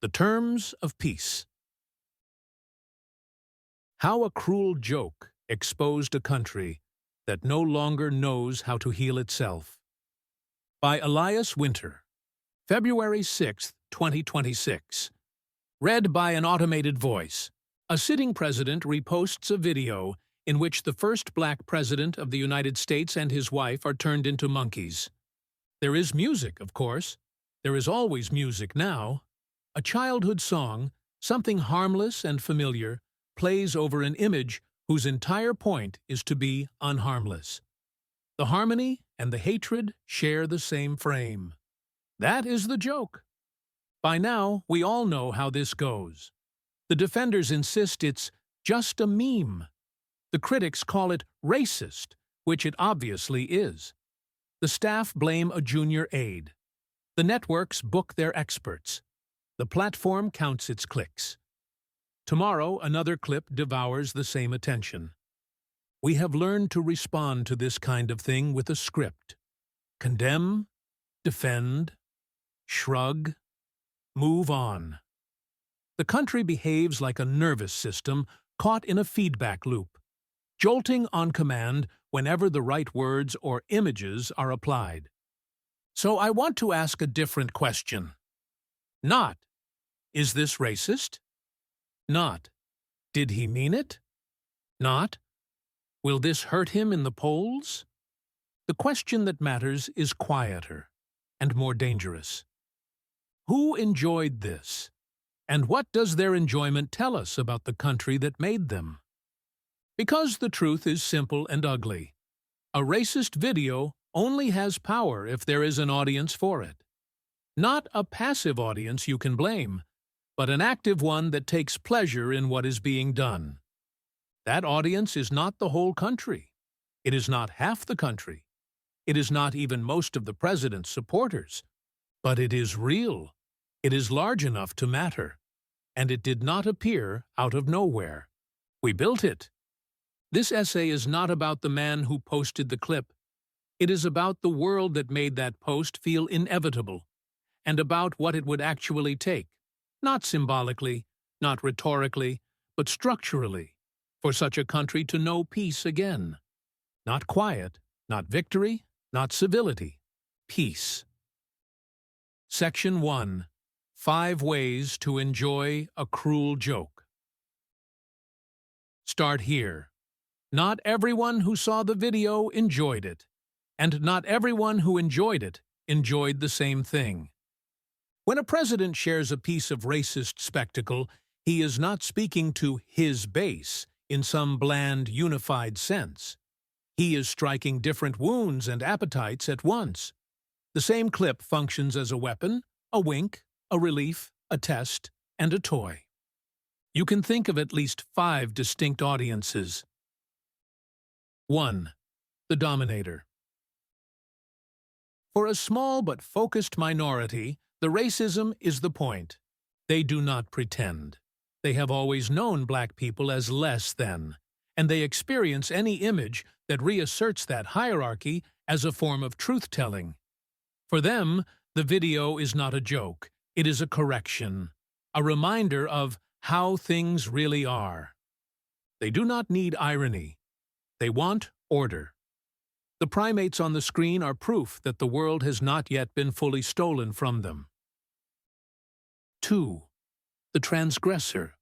The terms of peace. How a cruel joke exposed a country that no longer knows how to heal itself. By Elias Winter. February 6, 2026. Read by an automated voice. A sitting president reposts a video in which the first black president of the United States and his wife are turned into monkeys. There is music, of course. There is always music now. A childhood song, something harmless and familiar, plays over an image whose entire point is to be unharmless. The harmony and the hatred share the same frame. That is the joke. By now, we all know how this goes. The defenders insist it's just a meme. The critics call it racist, which it obviously is. The staff blame a junior aide. The networks book their experts. The platform counts its clicks. Tomorrow, another clip devours the same attention. We have learned to respond to this kind of thing with a script. Condemn, defend, shrug, move on. The country behaves like a nervous system caught in a feedback loop, jolting on command whenever the right words or images are applied. So I want to ask a different question. Not, is this racist? Not, did he mean it? Not, will this hurt him in the polls? The question that matters is quieter and more dangerous. Who enjoyed this? And what does their enjoyment tell us about the country that made them? Because the truth is simple and ugly. A racist video only has power if there is an audience for it. Not a passive audience you can blame, but an active one that takes pleasure in what is being done. That audience is not the whole country. It is not half the country. It is not even most of the president's supporters. But it is real. It is large enough to matter. And it did not appear out of nowhere. We built it. This essay is not about the man who posted the clip. It is about the world that made that post feel inevitable, and about what it would actually take, not symbolically, not rhetorically, but structurally, for such a country to know peace again. Not quiet, not victory, not civility. Peace. Section 1. 5 Ways to Enjoy a Cruel Joke. Start here. Not everyone who saw the video enjoyed it, and not everyone who enjoyed it enjoyed the same thing. When a president shares a piece of racist spectacle, he is not speaking to his base in some bland, unified sense. He is striking different wounds and appetites at once. The same clip functions as a weapon, a wink, a relief, a test, and a toy. You can think of at least 5 distinct audiences. 1. The dominator. For a small but focused minority, the racism is the point. They do not pretend. They have always known black people as less than, and they experience any image that reasserts that hierarchy as a form of truth-telling. For them, the video is not a joke. It is a correction, a reminder of how things really are. They do not need irony. They want order. The primates on the screen are proof that the world has not yet been fully stolen from them. 2. The transgressor.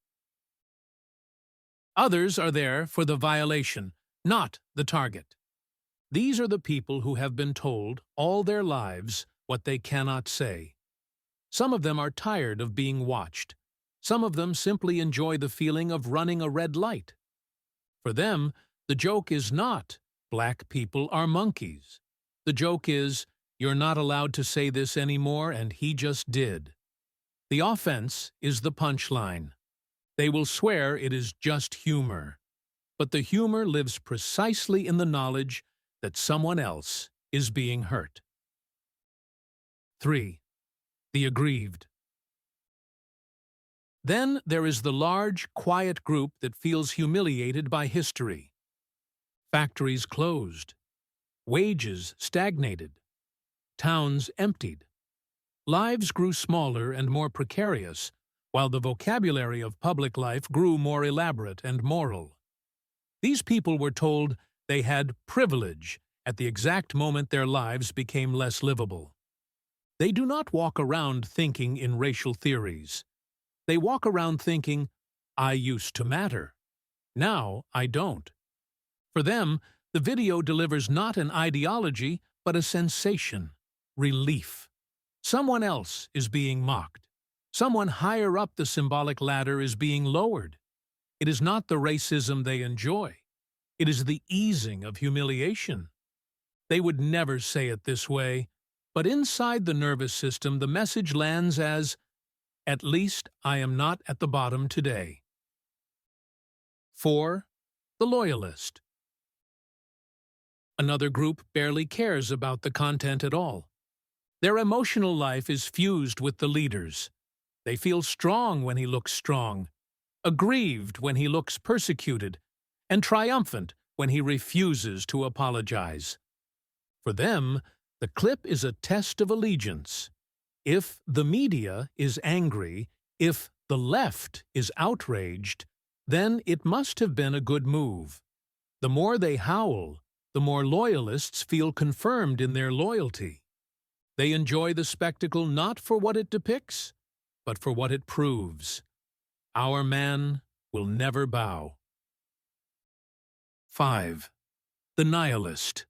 Others are there for the violation, not the target. These are the people who have been told all their lives what they cannot say. Some of them are tired of being watched. Some of them simply enjoy the feeling of running a red light. For them, the joke is not, black people are monkeys. The joke is, you're not allowed to say this anymore, and he just did. The offense is the punchline. They will swear it is just humor. But the humor lives precisely in the knowledge that someone else is being hurt. 3. The aggrieved. Then there is the large, quiet group that feels humiliated by history. Factories closed. Wages stagnated. Towns emptied. Lives grew smaller and more precarious, while the vocabulary of public life grew more elaborate and moral. These people were told they had privilege at the exact moment their lives became less livable. They do not walk around thinking in racial theories. They walk around thinking, I used to matter. Now I don't. For them, the video delivers not an ideology, but a sensation, relief. Someone else is being mocked. Someone higher up the symbolic ladder is being lowered. It is not the racism they enjoy. It is the easing of humiliation. They would never say it this way, but inside the nervous system the message lands as, at least I am not at the bottom today. 4. The loyalist. Another group barely cares about the content at all. Their emotional life is fused with the leaders. They feel strong when he looks strong, aggrieved when he looks persecuted, and triumphant when he refuses to apologize. For them, the clip is a test of allegiance. If the media is angry, if the left is outraged, then it must have been a good move. The more they howl, the more loyalists feel confirmed in their loyalty. They enjoy the spectacle not for what it depicts, but for what it proves. Our man will never bow. 5. The nihilist.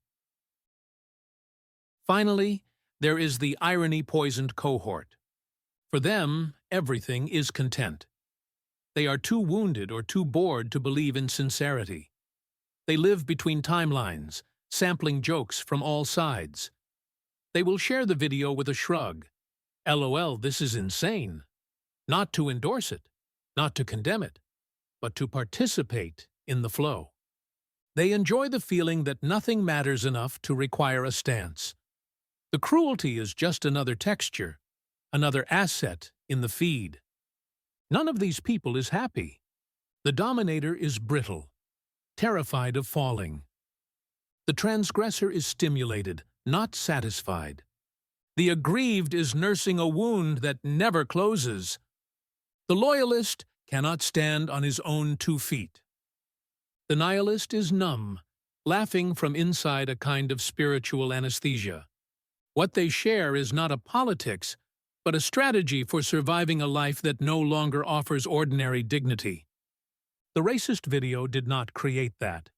Finally, there is the irony-poisoned cohort. For them, everything is content. They are too wounded or too bored to believe in sincerity. They live between timelines, sampling jokes from all sides. They will share the video with a shrug. LOL, this is insane. Not to endorse it, not to condemn it, but to participate in the flow. They enjoy the feeling that nothing matters enough to require a stance. The cruelty is just another texture, another asset in the feed. None of these people is happy. The dominator is brittle, terrified of falling. The transgressor is stimulated, not satisfied. The aggrieved is nursing a wound that never closes. The loyalist cannot stand on his own 2 feet. The nihilist is numb, laughing from inside a kind of spiritual anesthesia. What they share is not a politics, but a strategy for surviving a life that no longer offers ordinary dignity. The racist video did not create that.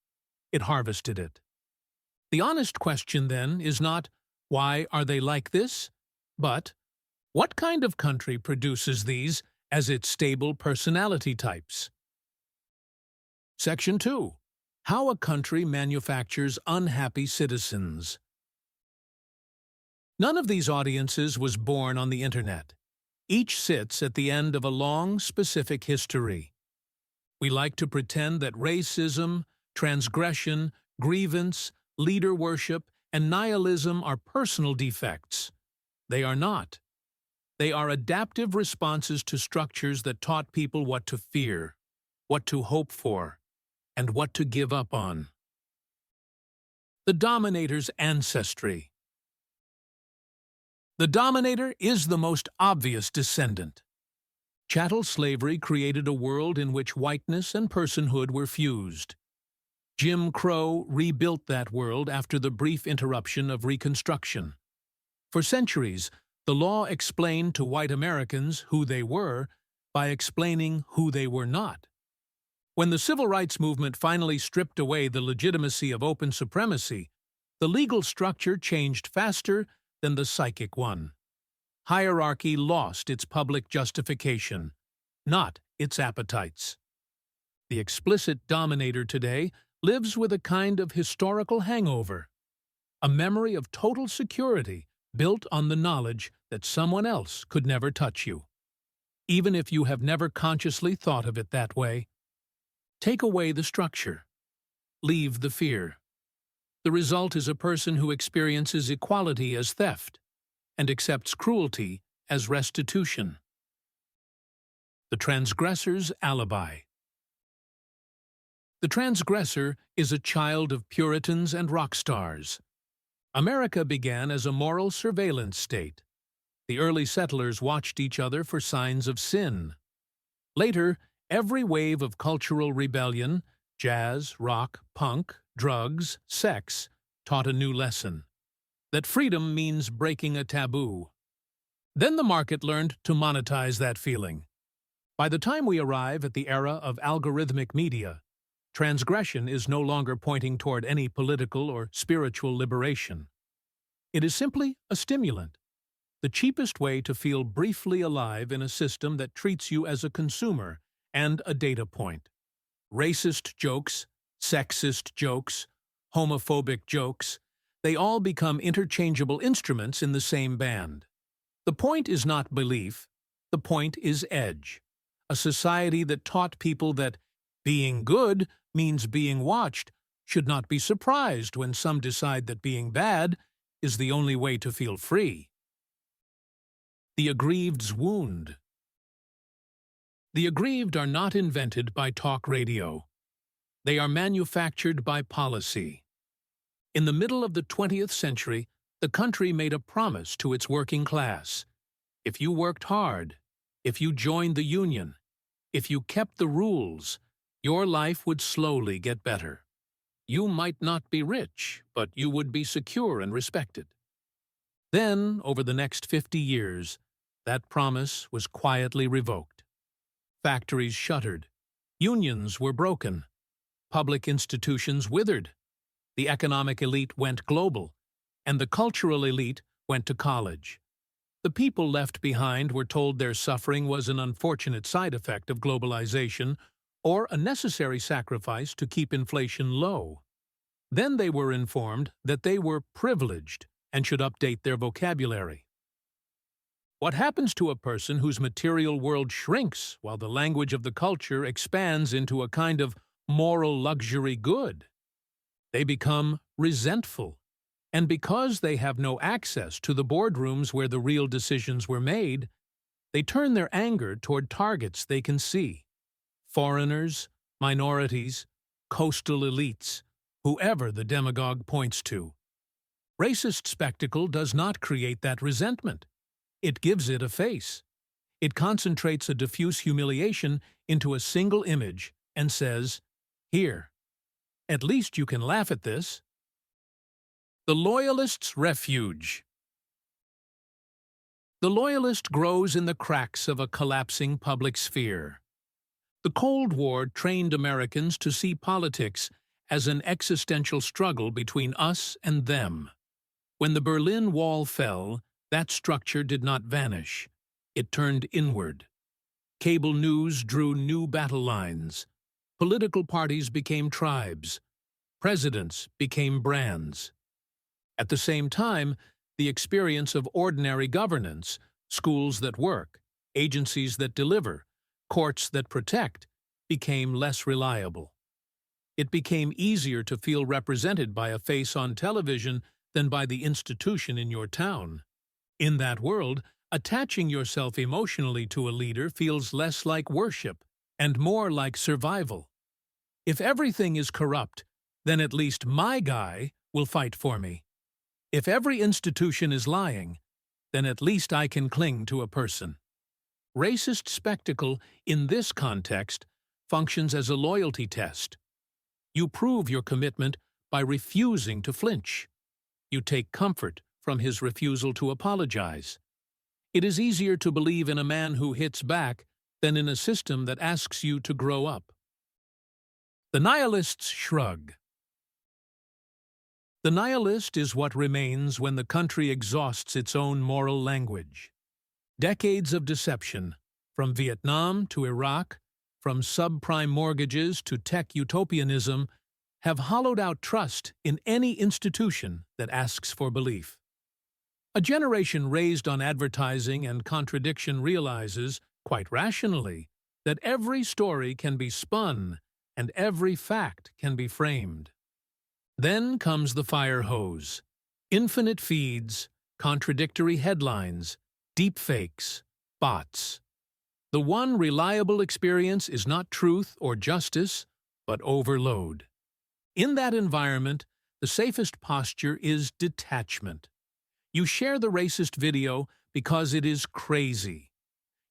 It harvested it. The honest question, then, is not, why are they like this? But, what kind of country produces these as its stable personality types? Section 2. How a country manufactures unhappy citizens. None of these audiences was born on the internet. Each sits at the end of a long, specific history. We like to pretend that racism, transgression, grievance, leader worship, and nihilism are personal defects. They are not. They are adaptive responses to structures that taught people what to fear, what to hope for, and what to give up on. The dominator's ancestry. The dominator is the most obvious descendant. Chattel slavery created a world in which whiteness and personhood were fused. Jim Crow rebuilt that world after the brief interruption of Reconstruction. For centuries, the law explained to white Americans who they were by explaining who they were not. When the civil rights movement finally stripped away the legitimacy of open supremacy, the legal structure changed faster than the psychic one. Hierarchy lost its public justification, not its appetites. The explicit dominator today lives with a kind of historical hangover, a memory of total security built on the knowledge that someone else could never touch you, even if you have never consciously thought of it that way. Take away the structure. Leave the fear. The result is a person who experiences equality as theft and accepts cruelty as restitution. The transgressor's alibi. The transgressor is a child of Puritans and rock stars. America began as a moral surveillance state. The early settlers watched each other for signs of sin. Later, every wave of cultural rebellion, jazz, rock, punk, drugs, sex, taught a new lesson, that freedom means breaking a taboo. Then the market learned to monetize that feeling. By the time we arrive at the era of algorithmic media, transgression is no longer pointing toward any political or spiritual liberation. It is simply a stimulant, the cheapest way to feel briefly alive in a system that treats you as a consumer and a data point. Racist jokes, sexist jokes, homophobic jokes, they all become interchangeable instruments in the same band. The point is not belief, the point is edge. A society that taught people that being good means being watched should not be surprised when some decide that being bad is the only way to feel free. The aggrieved's wound. The aggrieved are not invented by talk radio. They are manufactured by policy. In the middle of the 20th century, the country made a promise to its working class. If you worked hard, if you joined the union, if you kept the rules, your life would slowly get better. You might not be rich, but you would be secure and respected. Then, over the next 50 years, that promise was quietly revoked. Factories shuttered, unions were broken, public institutions withered, the economic elite went global, and the cultural elite went to college. The people left behind were told their suffering was an unfortunate side effect of globalization or a necessary sacrifice to keep inflation low. Then they were informed that they were privileged and should update their vocabulary. What happens to a person whose material world shrinks while the language of the culture expands into a kind of moral luxury good? They become resentful, and because they have no access to the boardrooms where the real decisions were made, they turn their anger toward targets they can see. Foreigners, minorities, coastal elites, whoever the demagogue points to. Racist spectacle does not create that resentment. It gives it a face. It concentrates a diffuse humiliation into a single image and says, "Here, at least you can laugh at this." The Loyalist's refuge. The loyalist grows in the cracks of a collapsing public sphere. The Cold War trained Americans to see politics as an existential struggle between us and them. When the Berlin Wall fell, that structure did not vanish. It turned inward. Cable news drew new battle lines. Political parties became tribes. Presidents became brands. At the same time, the experience of ordinary governance, schools that work, agencies that deliver, courts that protect, became less reliable. It became easier to feel represented by a face on television than by the institution in your town. In that world, attaching yourself emotionally to a leader feels less like worship and more like survival. If everything is corrupt, then at least my guy will fight for me. If every institution is lying, then at least I can cling to a person. Racist spectacle, in this context, functions as a loyalty test. You prove your commitment by refusing to flinch. You take comfort from his refusal to apologize. It is easier to believe in a man who hits back than in a system that asks you to grow up. The nihilist's shrug. The nihilist is what remains when the country exhausts its own moral language. Decades of deception, from Vietnam to Iraq, from subprime mortgages to tech utopianism, have hollowed out trust in any institution that asks for belief. A generation raised on advertising and contradiction realizes, quite rationally, that every story can be spun and every fact can be framed. Then comes the fire hose. Infinite feeds, contradictory headlines, deepfakes, bots. The one reliable experience is not truth or justice, but overload. In that environment, the safest posture is detachment. You share the racist video because it is crazy.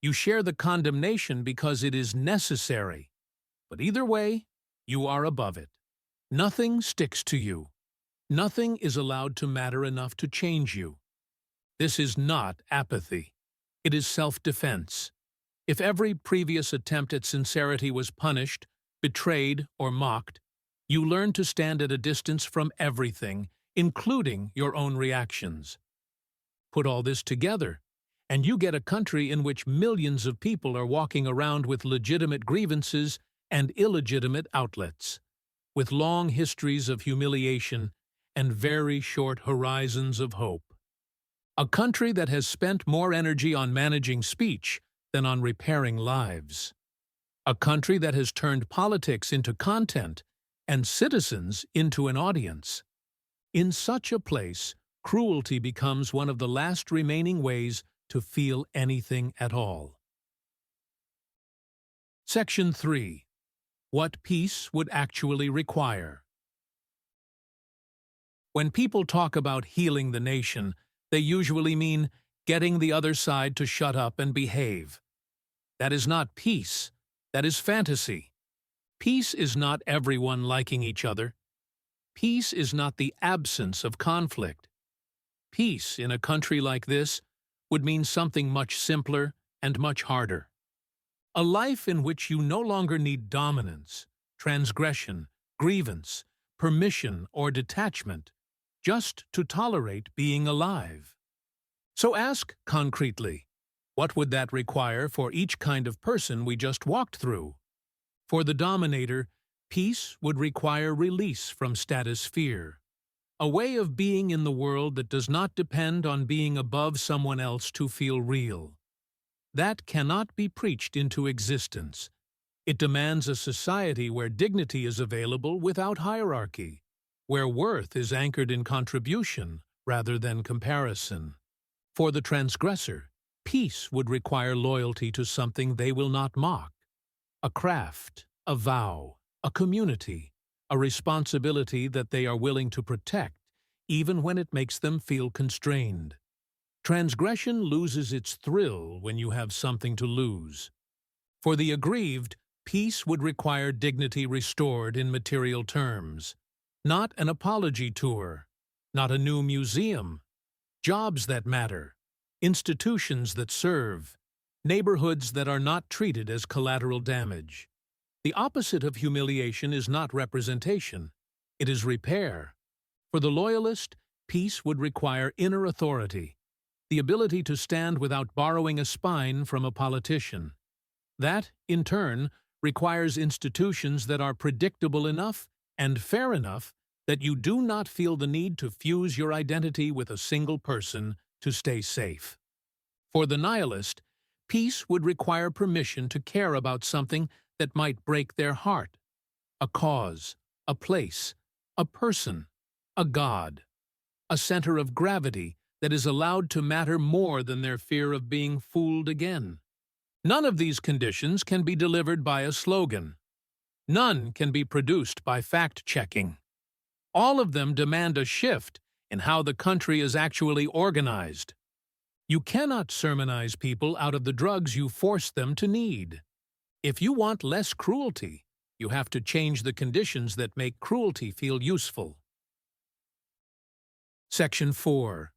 You share the condemnation because it is necessary. But either way, you are above it. Nothing sticks to you. Nothing is allowed to matter enough to change you. This is not apathy. It is self-defense. If every previous attempt at sincerity was punished, betrayed, or mocked, you learn to stand at a distance from everything, including your own reactions. Put all this together, and you get a country in which millions of people are walking around with legitimate grievances and illegitimate outlets, with long histories of humiliation and very short horizons of hope. A country that has spent more energy on managing speech than on repairing lives. A country that has turned politics into content and citizens into an audience. In such a place, cruelty becomes one of the last remaining ways to feel anything at all. Section 3. What peace would actually require. When people talk about healing the nation, they usually mean getting the other side to shut up and behave. That is not peace. That is fantasy. Peace is not everyone liking each other. Peace is not the absence of conflict. Peace in a country like this would mean something much simpler and much harder. A life in which you no longer need dominance, transgression, grievance, permission, or detachment, just to tolerate being alive. So ask concretely, what would that require for each kind of person we just walked through? For the dominator, peace would require release from status fear, a way of being in the world that does not depend on being above someone else to feel real. That cannot be preached into existence. It demands a society where dignity is available without hierarchy, where worth is anchored in contribution rather than comparison. For the transgressor, peace would require loyalty to something they will not mock, a craft, a vow, a community, a responsibility that they are willing to protect, even when it makes them feel constrained. Transgression loses its thrill when you have something to lose. For the aggrieved, peace would require dignity restored in material terms. Not an apology tour, not a new museum. Jobs that matter, institutions that serve, neighborhoods that are not treated as collateral damage. The opposite of humiliation is not representation, it is repair. For the loyalist, peace would require inner authority, the ability to stand without borrowing a spine from a politician. That, in turn, requires institutions that are predictable enough and fair enough that you do not feel the need to fuse your identity with a single person to stay safe. For the nihilist, peace would require permission to care about something that might break their heart, a cause, a place, a person, a god, a center of gravity that is allowed to matter more than their fear of being fooled again. None of these conditions can be delivered by a slogan. None can be produced by fact-checking. All of them demand a shift in how the country is actually organized. You cannot sermonize people out of the drugs you force them to need. If you want less cruelty, you have to change the conditions that make cruelty feel useful. Section 4.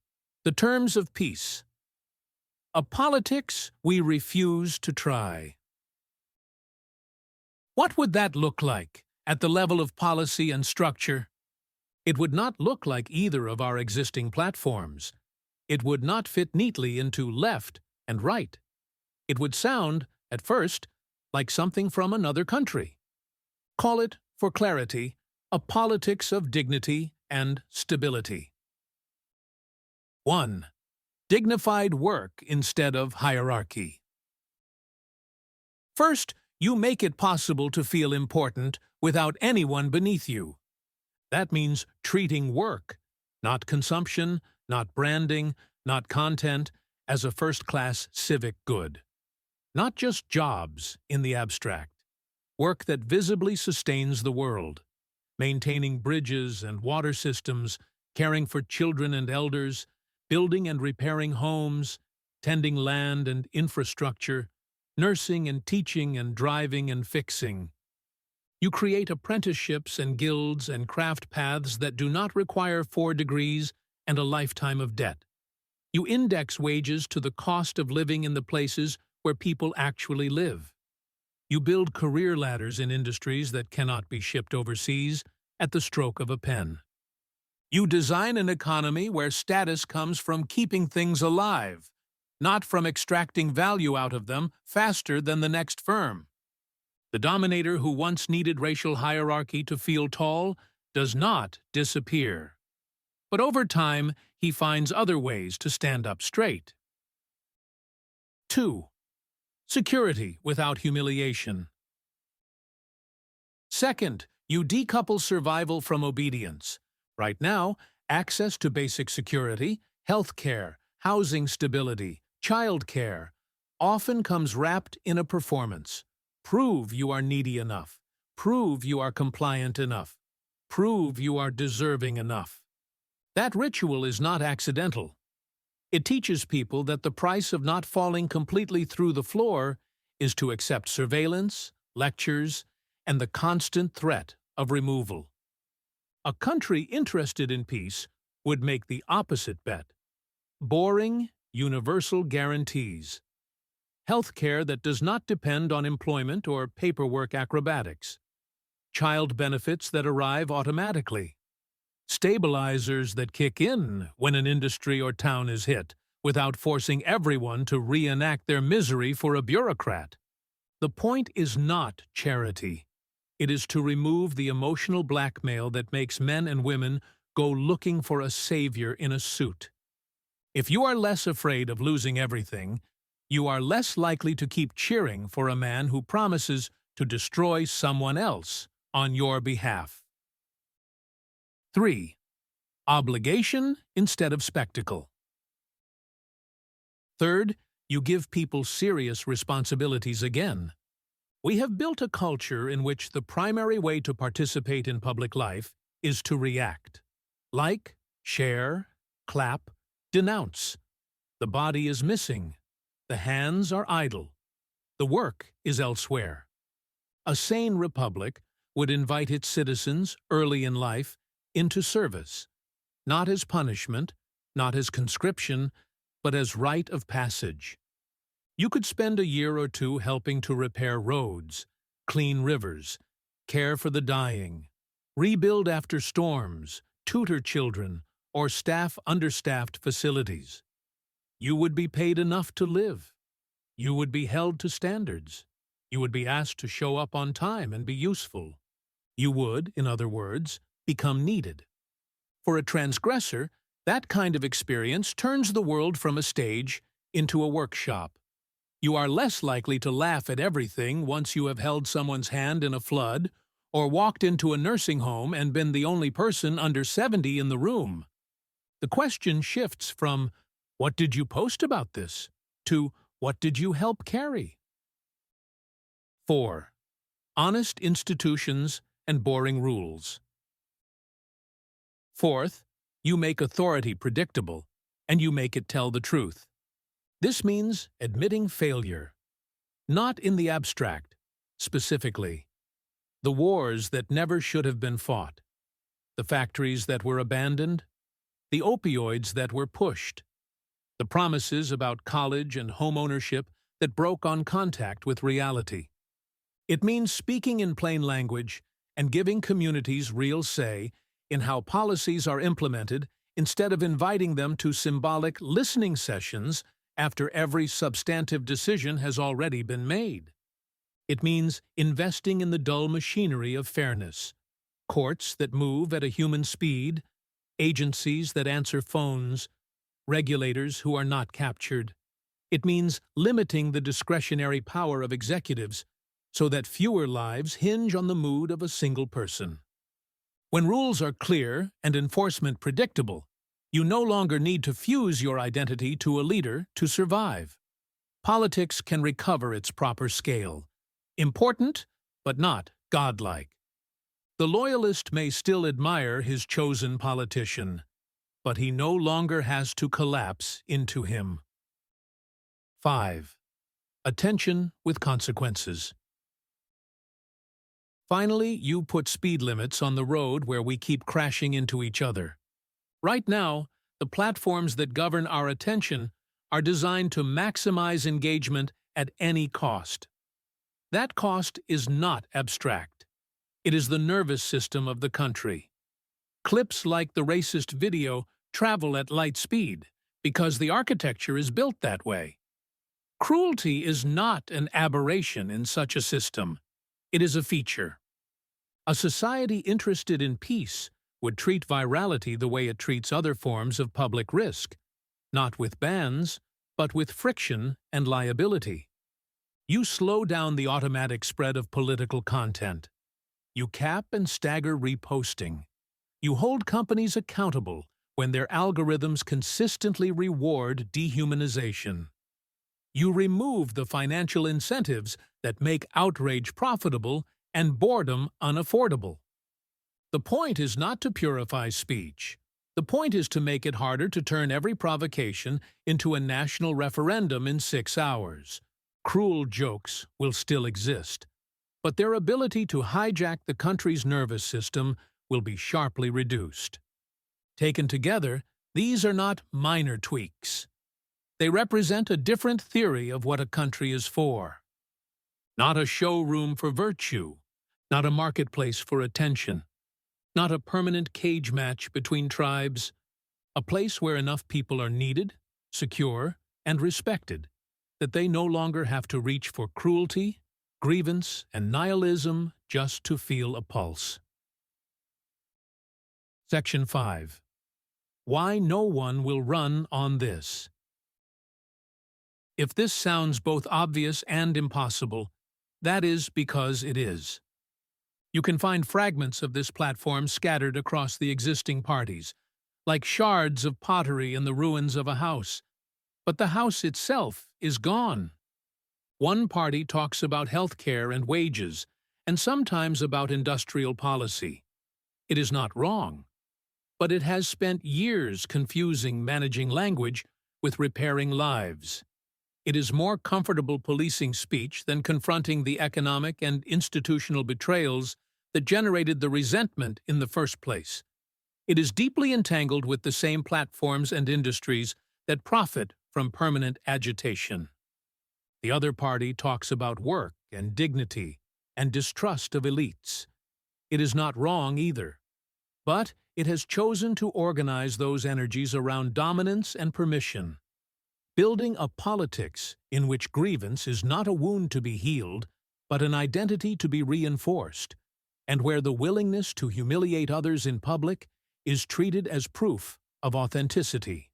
The terms of peace. A politics we refuse to try. What would that look like at the level of policy and structure? It would not look like either of our existing platforms. It would not fit neatly into left and right. It would sound, at first, like something from another country. Call it, for clarity, a politics of dignity and stability. 1. Dignified work instead of hierarchy. First, you make it possible to feel important without anyone beneath you. That means treating work, not consumption, not branding, not content, as a first-class civic good. Not just jobs in the abstract. Work that visibly sustains the world. Maintaining bridges and water systems, caring for children and elders, building and repairing homes, tending land and infrastructure, nursing and teaching and driving and fixing. You create apprenticeships and guilds and craft paths that do not require 4 degrees and a lifetime of debt. You index wages to the cost of living in the places where people actually live. You build career ladders in industries that cannot be shipped overseas at the stroke of a pen. You design an economy where status comes from keeping things alive, not from extracting value out of them faster than the next firm. The dominator who once needed racial hierarchy to feel tall does not disappear. But over time, he finds other ways to stand up straight. 2. Security without humiliation. Second, you decouple survival from obedience. Right now, access to basic security, health care, housing stability, child care often comes wrapped in a performance. Prove you are needy enough. Prove you are compliant enough. Prove you are deserving enough. That ritual is not accidental. It teaches people that the price of not falling completely through the floor is to accept surveillance, lectures, and the constant threat of removal. A country interested in peace would make the opposite bet. Boring, universal guarantees. Healthcare that does not depend on employment or paperwork acrobatics. Child benefits that arrive automatically. Stabilizers that kick in when an industry or town is hit, without forcing everyone to reenact their misery for a bureaucrat. The point is not charity. It is to remove the emotional blackmail that makes men and women go looking for a savior in a suit. If you are less afraid of losing everything, you are less likely to keep cheering for a man who promises to destroy someone else on your behalf. 3. Obligation instead of spectacle. Third, you give people serious responsibilities again. We have built a culture in which the primary way to participate in public life is to react. Like, share, clap, denounce. The body is missing. The hands are idle. The work is elsewhere. A sane republic would invite its citizens early in life into service, not as punishment, not as conscription, but as rite of passage. You could spend a year or two helping to repair roads, clean rivers, care for the dying, rebuild after storms, tutor children, or staff understaffed facilities. You would be paid enough to live. You would be held to standards. You would be asked to show up on time and be useful. You would, in other words, become needed. For a transgressor, that kind of experience turns the world from a stage into a workshop. You are less likely to laugh at everything once you have held someone's hand in a flood or walked into a nursing home and been the only person under 70 in the room. The question shifts from, "What did you post about this?" to, "What did you help carry?" 4. Honest institutions and boring rules. Fourth, you make authority predictable, and you make it tell the truth. This means admitting failure. Not in the abstract, specifically. The wars that never should have been fought. The factories that were abandoned. The opioids that were pushed. The promises about college and home ownership that broke on contact with reality. It means speaking in plain language and giving communities real say in how policies are implemented instead of inviting them to symbolic listening sessions after every substantive decision has already been made. It means investing in the dull machinery of fairness, courts that move at a human speed, agencies that answer phones, regulators who are not captured. It means limiting the discretionary power of executives so that fewer lives hinge on the mood of a single person. When rules are clear and enforcement predictable, you no longer need to fuse your identity to a leader to survive. Politics can recover its proper scale. Important, but not godlike. The loyalist may still admire his chosen politician, but he no longer has to collapse into him. 5. Attention with consequences. Finally, you put speed limits on the road where we keep crashing into each other. Right now, the platforms that govern our attention are designed to maximize engagement at any cost. That cost is not abstract. It is the nervous system of the country. Clips like the racist video travel at light speed because the architecture is built that way. Cruelty is not an aberration in such a system. It is a feature. A society interested in peace would treat virality the way it treats other forms of public risk, not with bans, but with friction and liability. You slow down the automatic spread of political content. You cap and stagger reposting. You hold companies accountable when their algorithms consistently reward dehumanization. You remove the financial incentives that make outrage profitable and boredom unaffordable. The point is not to purify speech. The point is to make it harder to turn every provocation into a national referendum in 6 hours. Cruel jokes will still exist, but their ability to hijack the country's nervous system will be sharply reduced. Taken together, these are not minor tweaks. They represent a different theory of what a country is for. Not a showroom for virtue, not a marketplace for attention, not a permanent cage match between tribes, a place where enough people are needed, secure, and respected, that they no longer have to reach for cruelty, grievance, and nihilism just to feel a pulse. Section 5. Why no one will run on this. If this sounds both obvious and impossible, that is because it is. You can find fragments of this platform scattered across the existing parties, like shards of pottery in the ruins of a house. But the house itself is gone. One party talks about health care and wages, and sometimes about industrial policy. It is not wrong, but it has spent years confusing managing language with repairing lives. It is more comfortable policing speech than confronting the economic and institutional betrayals that generated the resentment in the first place. It is deeply entangled with the same platforms and industries that profit from permanent agitation. The other party talks about work and dignity and distrust of elites. It is not wrong either, but it has chosen to organize those energies around dominance and permission. Building a politics in which grievance is not a wound to be healed, but an identity to be reinforced, and where the willingness to humiliate others in public is treated as proof of authenticity.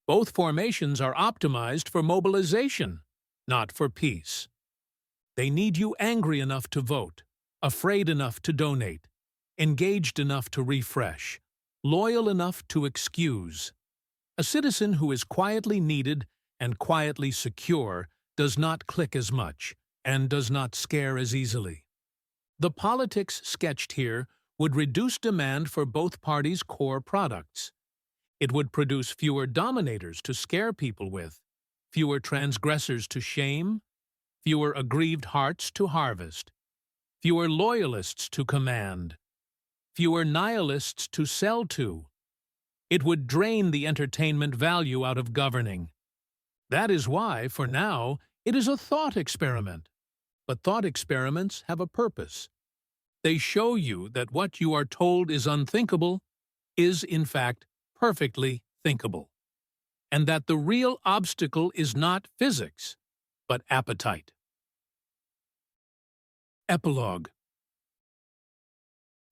Both formations are optimized for mobilization, not for peace. They need you angry enough to vote, afraid enough to donate, engaged enough to refresh, loyal enough to excuse. A citizen who is quietly needed and quietly secure does not click as much and does not scare as easily. The politics sketched here would reduce demand for both parties' core products. It would produce fewer dominators to scare people with, fewer transgressors to shame, fewer aggrieved hearts to harvest, fewer loyalists to command, fewer nihilists to sell to. It would drain the entertainment value out of governing. That is why, for now, it is a thought experiment. But thought experiments have a purpose. They show you that what you are told is unthinkable is, in fact, perfectly thinkable, and that the real obstacle is not physics, but appetite. Epilogue.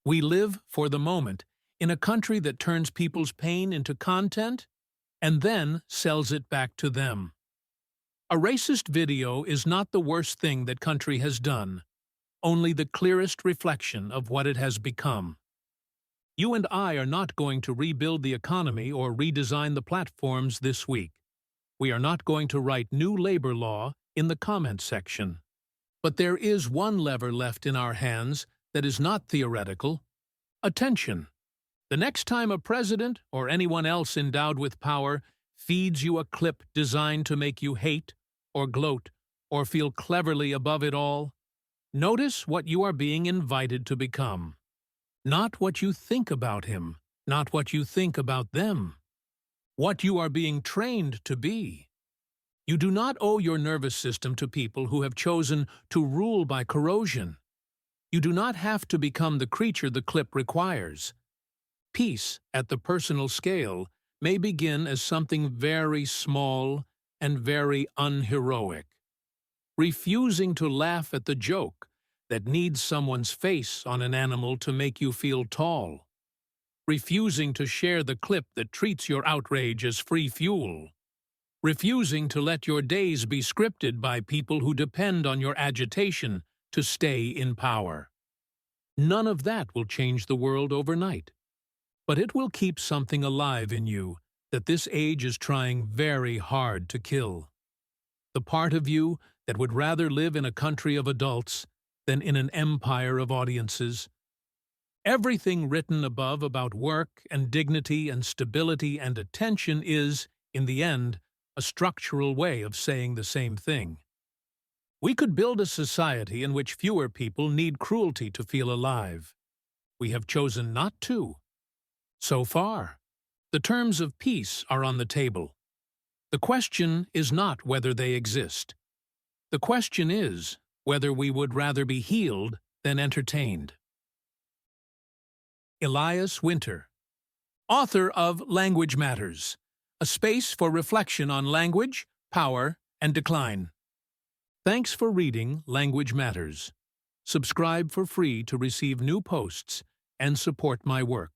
We live, for the moment, in a country that turns people's pain into content and then sells it back to them. A racist video is not the worst thing that country has done, only the clearest reflection of what it has become. You and I are not going to rebuild the economy or redesign the platforms this week. We are not going to write new labor law in the comment section. But there is one lever left in our hands that is not theoretical: attention. The next time a president or anyone else endowed with power feeds you a clip designed to make you hate or gloat or feel cleverly above it all. Notice what you are being invited to become. Not what you think about him, not what you think about them. What you are being trained to be. You do not owe your nervous system to people who have chosen to rule by corrosion. You do not have to become the creature the clip requires. Peace, at the personal scale, may begin as something very small and very unheroic. Refusing to laugh at the joke that needs someone's face on an animal to make you feel tall. Refusing to share the clip that treats your outrage as free fuel. Refusing to let your days be scripted by people who depend on your agitation to stay in power. None of that will change the world overnight, but it will keep something alive in you that this age is trying very hard to kill. The part of you that would rather live in a country of adults than in an empire of audiences. Everything written above about work and dignity and stability and attention is, in the end, a structural way of saying the same thing. We could build a society in which fewer people need cruelty to feel alive. We have chosen not to. So far, the terms of peace are on the table. The question is not whether they exist. The question is whether we would rather be healed than entertained. Elias Winter, author of Language Matters, a space for reflection on language, power, and decline. Thanks for reading Language Matters. Subscribe for free to receive new posts and support my work.